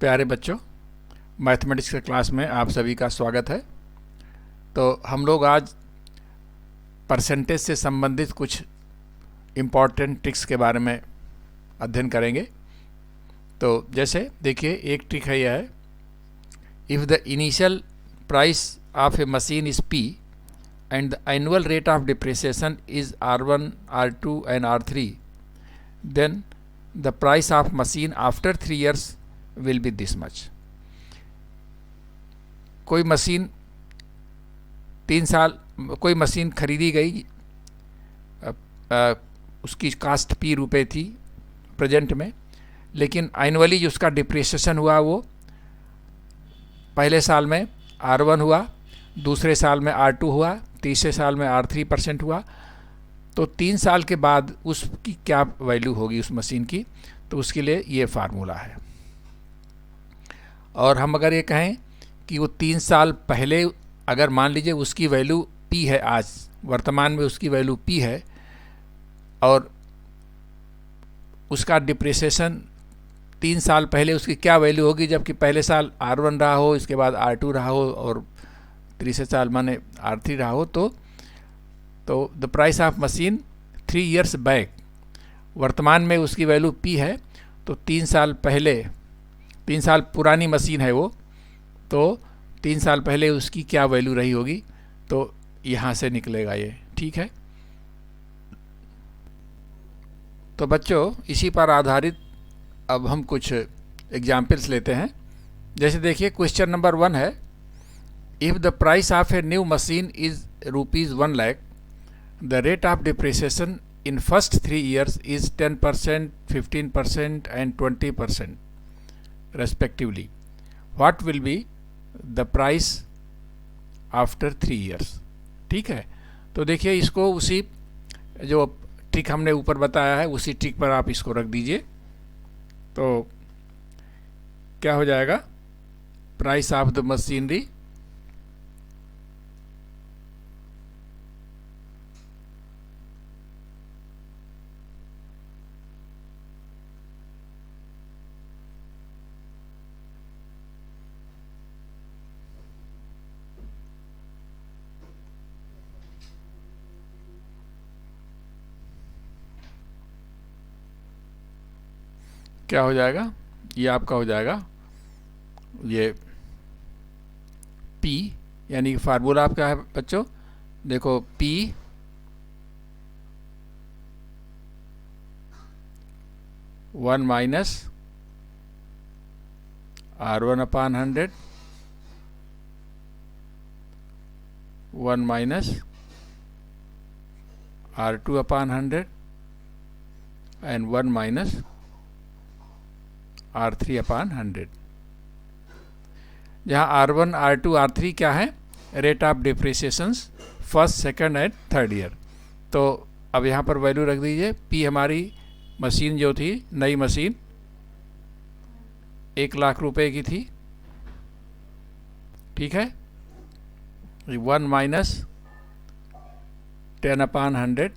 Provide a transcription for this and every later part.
प्यारे बच्चों, मैथमेटिक्स के क्लास में आप सभी का स्वागत है। तो हम लोग आज परसेंटेज से संबंधित कुछ इम्पॉर्टेंट ट्रिक्स के बारे में अध्ययन करेंगे। तो जैसे देखिए, एक ट्रिक है, यह है, if the initial price of A machine is P and the annual rate of depreciation is R1, R2 and R3, then the price of machine after 3 years will be this much. कोई machine 3 साल कोई machine खरीदी गई, उसकी cast P रुपये थी present में, लेकिन एनुअली जो उसका डिप्रिसिएशन हुआ वो पहले साल में R1 हुआ, दूसरे साल में R2 हुआ, तीसरे साल में R3% हुआ। तो 3 साल के बाद उसकी क्या वैल्यू होगी उस मशीन की, तो उसके लिए ये फार्मूला है। और हम अगर ये कहें कि वो 3 साल पहले, अगर मान लीजिए उसकी वैल्यू P है, आज वर्तमान में उसकी वैल्यू P है, और उसका डिप्रिसिएशन 3 साल पहले उसकी क्या वैल्यू होगी, जबकि पहले साल R1 रहा हो, इसके बाद R2 रहा हो, और तीसरे साल माने R3 रहा हो, तो the price of machine 3 years back, वर्तमान में उसकी वैल्यू P है, तो 3 साल पहले, 3 साल पुरानी मशीन है वो, तो 3 साल पहले उसकी क्या वैल्यू रही होगी, तो यहाँ से निकलेगा ये। ठीक है। तो बच्चों, इसी पर आधारित अब हम कुछ एग्जाम्पल्स लेते हैं। जैसे देखिए, क्वेश्चन नंबर 1 है, if the price of a new machine is ₹1 lakh, the rate of depreciation in first 3 years is 10%, 15% and 20% respectively. What will be the price after 3 years? ठीक है। तो देखिए, इसको उसी जो ट्रिक हमने ऊपर बताया है उसी ट्रिक पर आप इसको रख दीजिए। तो क्या हो जाएगा, प्राइस ऑफ द मशीनरी क्या हो जाएगा, ये आपका हो जाएगा ये P, यानी फार्मूला आपका है बच्चों, देखो P one minus R1/100, 1 minus R2/100 and 1 minus R3/100, जहाँ R1, R2, R3 क्या है, rate of depreciations first, second and third year. तो अब यहाँ पर वैल्यू रख दीजिए। P हमारी मशीन जो थी, नई मशीन 1 लाख रुपए की थी। ठीक है। 1 माइनस 10/100,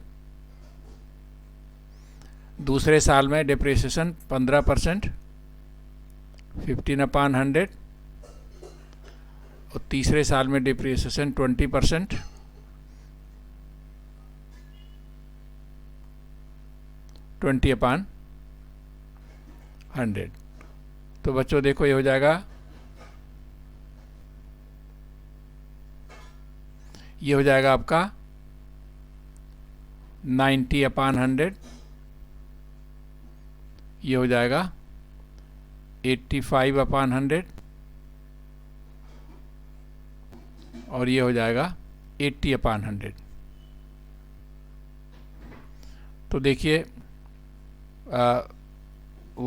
दूसरे साल में डिप्रिसिएशन 15%, 15/100, और तीसरे साल में डिप्रिसिएशन 20%, 20/100। तो बच्चों देखो, ये हो जाएगा, ये हो जाएगा आपका 90/100, ये हो जाएगा 85/100, और ये हो जाएगा 80/100। तो देखिए,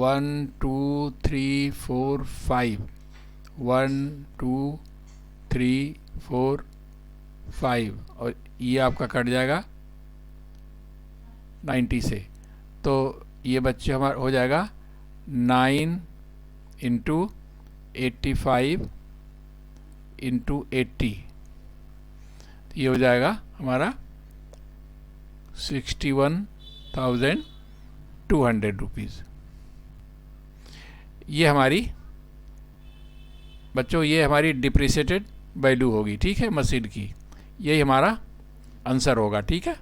1 2 3 4 5, 1 2 3 4 5, और ये आपका कट जाएगा 90 से। तो ये बच्चे हमारा हो जाएगा 9 × 85 × 80, ये हो जाएगा हमारा 61,200 रुपीज़। ये हमारी बच्चों ये हमारी डिप्रिसिएटेड वैल्यू होगी, ठीक है, मशीन की। यही हमारा आंसर होगा, ठीक है।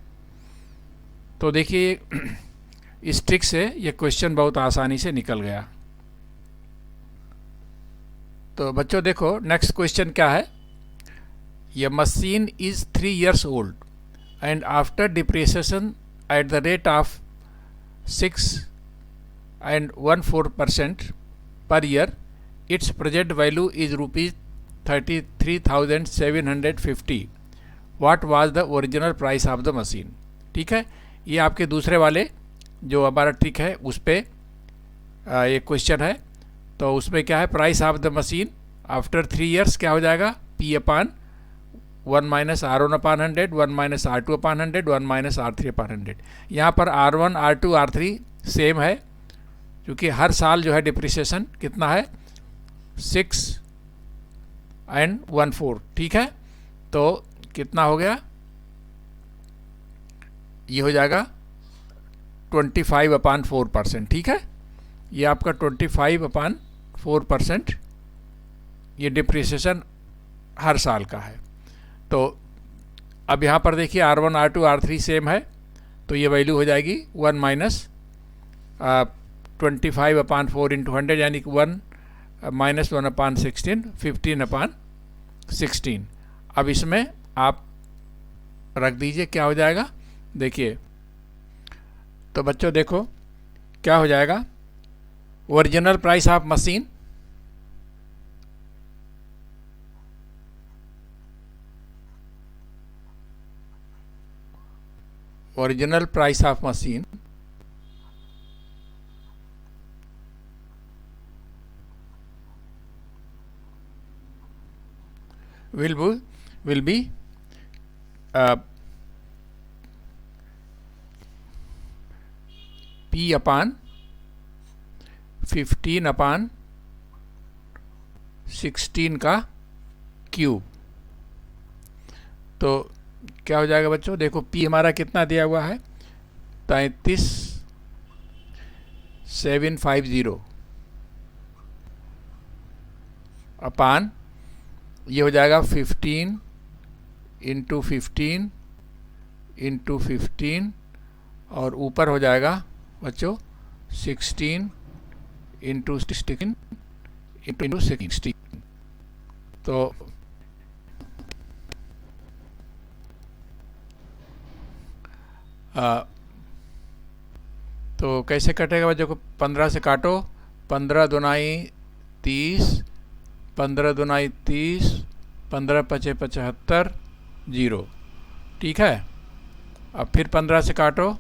तो देखिए इस ट्रिक से ये क्वेश्चन बहुत आसानी से निकल गया। तो बच्चों देखो नेक्स्ट क्वेश्चन क्या है। ये machine is 3 years old and after depreciation at the rate of 6.14% per year, its present value is rupees 33,750. What was the original price of the machine? ठीक है, ये आपके दूसरे वाले जो हमारा ट्रिक है उस पर ये क्वेश्चन है। तो उसमें क्या है, price of the machine after 3 years क्या हो जाएगा, P अपान 1 माइनस R1 अपान 100, 1 माइनस R2 अपान 100, 1 माइनस R3 अपान 100। यहाँ पर R1 R2 R3 सेम है, क्योंकि हर साल जो है डिप्रिसिएशन कितना है 6.14, ठीक है। तो कितना हो गया, ये हो जाएगा 25/4%, ठीक है। ये आपका 25/4% ये डिप्रिसिएशन हर साल का है। तो अब यहाँ पर देखिए R1 R2 R3 सेम है, तो ये वैल्यू हो जाएगी 1 माइनस 25/4 इंटू 100, यानी कि 1 माइनस 1/16, 15/16। अब इसमें आप रख दीजिए, क्या हो जाएगा देखिए। तो बच्चों देखो क्या हो जाएगा, original price of machine original price of machine will be P अपान 15/16 का क्यूब। तो क्या हो जाएगा बच्चों, देखो P हमारा कितना दिया हुआ है 33,750 अपान ये हो जाएगा 15 इंटू 15 इंटू 15 और ऊपर हो जाएगा बच्चों 16 इंटू 16 इंटू 16। तो तो कैसे कटेगा बच्चों को, 15 से काटो, 15 दूनाई 30, 15 दूनाई 30, 15 पचे 75, 0, ठीक है। अब फिर 15 से काटो,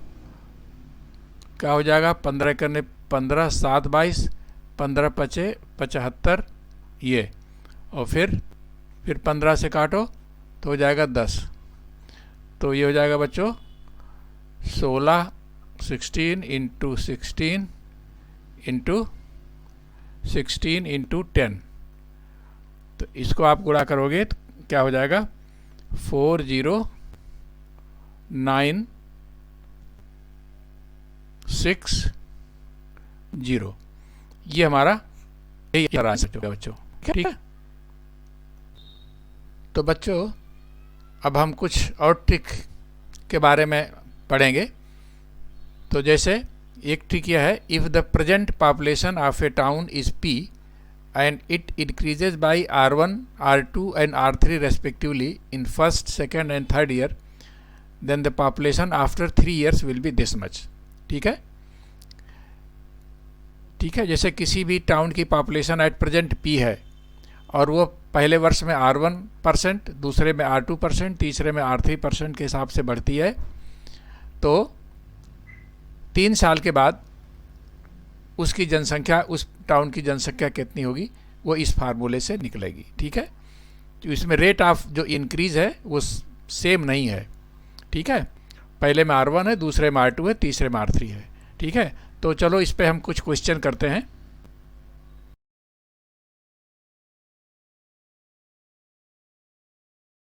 क्या हो जाएगा, 15 करने 15, 7 22, 15 पचे 75 ये, और फिर 15 से काटो तो हो जाएगा 10। तो ये हो जाएगा बच्चों 16 इंटू 16 इंटू 16 इंटू 10। तो इसको आप गुणा करोगे तो क्या हो जाएगा 40960। ये हमारा यही आंसर होगा बच्चों, ठीक है। तो बच्चों अब हम कुछ और ट्रिक के बारे में पढ़ेंगे। तो जैसे एक ट्रिक यह है, if the present population of A town is P and it increases by R1, R2 and R3 respectively in first, second and third year, then the population after 3 years will be this much, ठीक है। ठीक है, जैसे किसी भी town की population at present P है और वो पहले वर्ष में R1%, दूसरे में R2%, तीसरे में R3% के हिसाब से बढ़ती है, तो 3 साल के बाद उसकी जनसंख्या, उस टाउन की जनसंख्या कितनी होगी वो इस फार्मूले से निकलेगी, ठीक है। तो इसमें रेट ऑफ जो इंक्रीज़ है वो सेम नहीं है, ठीक है। पहले में R1 है, दूसरे में R2 है, तीसरे में R3 है, ठीक है। तो चलो इस पे हम कुछ क्वेश्चन करते हैं।